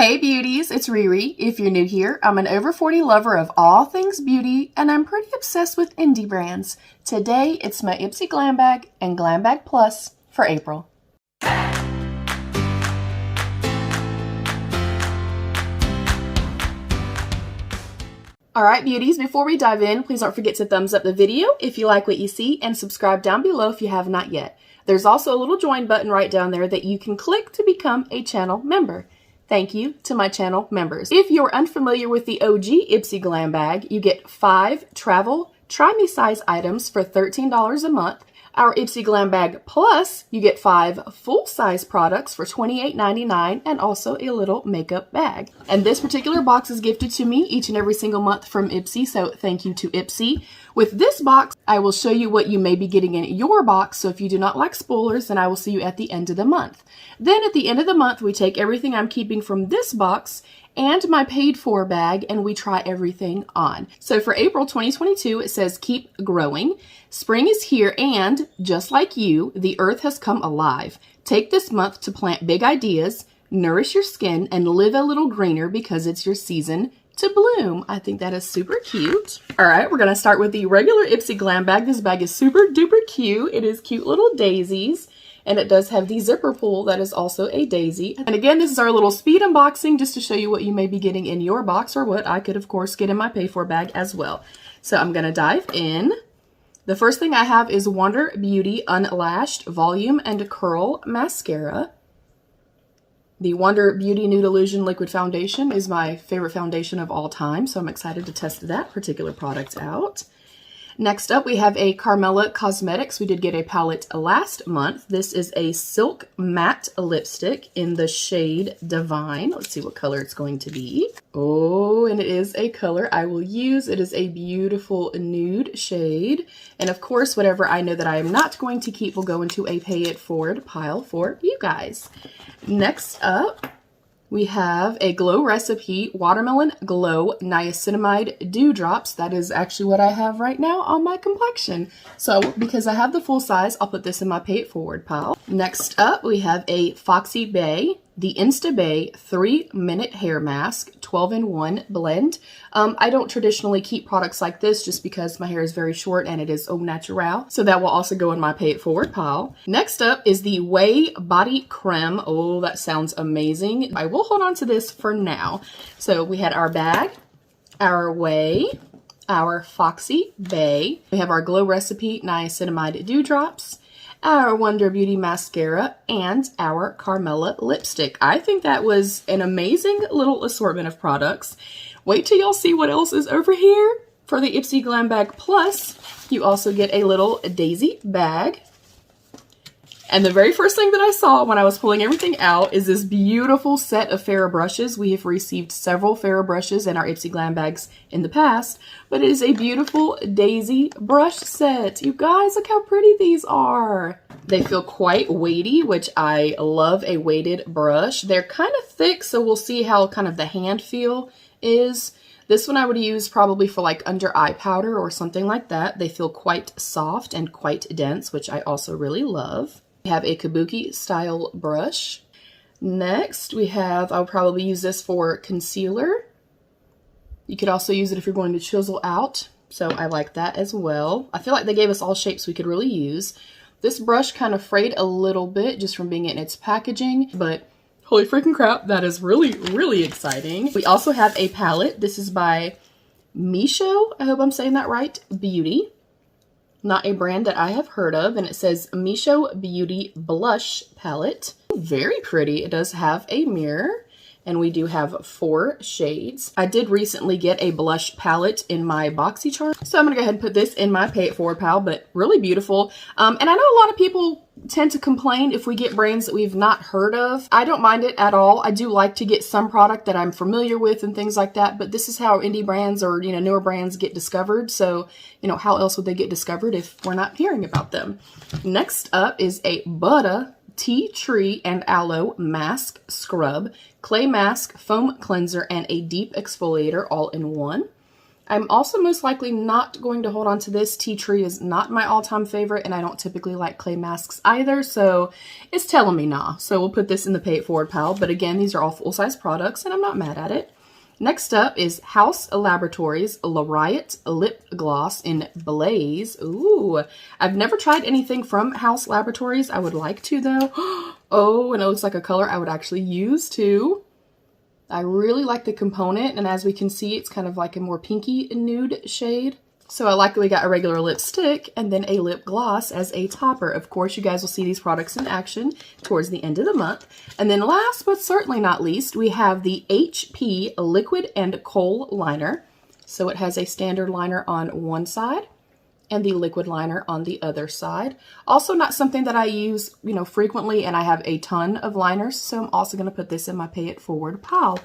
Hey beauties, it's Riri. If you're new here, I'm an over 40 lover of all things beauty, and I'm pretty obsessed with indie brands. Today, it's my Ipsy Glam Bag and Glam Bag Plus for April. Alright beauties, before we dive in, please don't forget to thumbs up the video if you like what you see, and subscribe down below if you have not yet. There's also a little join button right down there that you can click to become a channel member. Thank you to my channel members. If you're unfamiliar with the OG Ipsy Glam Bag, you get 5 travel try-me size items for $13 a month. Our Ipsy Glam Bag Plus, you get 5 full-size products for $28.99 and also a little makeup bag. And this particular box is gifted to me each and every single month from Ipsy, so thank you to Ipsy. With this box, I will show you what you may be getting in your box, so if you do not like spoilers, then I will see you at the end of the month. Then at the end of the month, we take everything I'm keeping from this box and my paid for bag, and we try everything on. So for April 2022, it says keep growing. Spring is here and, just like you, the earth has come alive. Take this month to plant big ideas, nourish your skin, and live a little greener because it's your season to bloom. I think that is super cute. All right, we're gonna start with the regular Ipsy Glam Bag. This bag is super duper cute. It is cute little daisies. And it does have the zipper pull that is also a daisy. And again, this is our little speed unboxing just to show you what you may be getting in your box or what I could, of course, get in my pay for bag as well. So I'm going to dive in. The first thing I have is Wonder Beauty Unlashed Volume and Curl Mascara. The Wonder Beauty Nude Illusion Liquid Foundation is my favorite foundation of all time, so I'm excited to test that particular product out. Next up, we have a Carmella Cosmetics. We did get a palette last month. This is a Silk Matte Lipstick in the shade Divine. Let's see what color it's going to be. Oh, and it is a color I will use. It is a beautiful nude shade. And of course, whatever I know that I am not going to keep will go into a pay it forward pile for you guys. Next up, we have a Glow Recipe Watermelon Glow Niacinamide Dewdrops. That is actually what I have right now on my complexion. So because I have the full size, I'll put this in my pay it forward pile. Next up, we have a Foxy Bay, the Insta Bay 3-minute hair mask, 12-in-1 blend. I don't traditionally keep products like this just because my hair is very short and it is au naturel. So that will also go in my pay it forward pile. Next up is the Whey Body Creme. Oh, that sounds amazing. I will hold on to this for now. So we had our bag, our Whey, our Foxy Bay. We have our Glow Recipe Niacinamide Dewdrops, our Wonder Beauty Mascara, and our Carmella Lipstick. I think that was an amazing little assortment of products. Wait till y'all see what else is over here. For the Ipsy Glam Bag Plus, you also get a little daisy bag. And the very first thing that I saw when I was pulling everything out is this beautiful set of Farrah brushes. We have received several Farrah brushes in our Ipsy Glam Bags in the past, but it is a beautiful daisy brush set. You guys, look how pretty these are. They feel quite weighty, which I love a weighted brush. They're kind of thick, so we'll see how kind of the hand feel is. This one I would use probably for like under eye powder or something like that. They feel quite soft and quite dense, which I also really love. We have a kabuki style brush. Next we have, I'll probably use this for concealer. You could also use it if you're going to chisel out, so I like that as well. I feel like they gave us all shapes we could really use. This brush kind of frayed a little bit just from being in its packaging, but holy freaking crap, that is really, really exciting. We also have a palette. This is by Misho, I hope I'm saying that right, Beauty. Not a brand that I have heard of, and it says Misho Beauty Blush Palette. Very pretty. It does have a mirror, and we do have 4 shades. I did recently get a blush palette in my BoxyCharm, so I'm gonna go ahead and put this in my pay it forward pile, but really beautiful. And I know a lot of people tend to complain if we get brands that we've not heard of. I don't mind it at all. I do like to get some product that I'm familiar with and things like that, but this is how indie brands or, you know, newer brands get discovered. So, you know, how else would they get discovered if we're not hearing about them? Next up is a Butter Tea Tree and Aloe Mask Scrub, Clay Mask, Foam Cleanser, and a Deep Exfoliator all in one. I'm also most likely not going to hold on to this. Tea Tree is not my all-time favorite, and I don't typically like clay masks either, so it's telling me nah. So we'll put this in the pay it forward pile, but again, these are all full-size products, and I'm not mad at it. Next up is House Laboratories Riot Lip Gloss in Blaze. Ooh, I've never tried anything from House Laboratories. I would like to, though. Oh, and it looks like a color I would actually use, too. I really like the component, and as we can see, it's kind of like a more pinky nude shade. So I like that we got a regular lipstick and then a lip gloss as a topper. Of course, you guys will see these products in action towards the end of the month. And then last but certainly not least, we have the HP Liquid and Kohl Liner. So it has a standard liner on one side and the liquid liner on the other side. Also not something that I use, frequently, and I have a ton of liners, so I'm also going to put this in my pay it forward pile.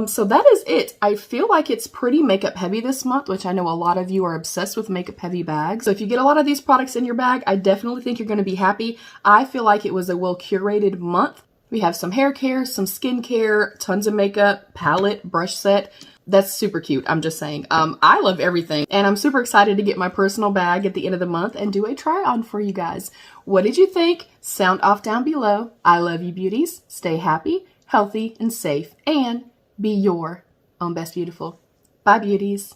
So that is it. I feel like it's pretty makeup heavy this month, which I know a lot of you are obsessed with makeup heavy bags. So if you get a lot of these products in your bag, I definitely think you're going to be happy. I feel like it was a well curated month. We have some hair care, some skin care, tons of makeup, palette, brush set. That's super cute. I'm just saying. I love everything, and I'm super excited to get my personal bag at the end of the month and do a try on for you guys. What did you think? Sound off down below. I love you, beauties. Stay happy, healthy, and safe, and be your own best beautiful. Bye, beauties.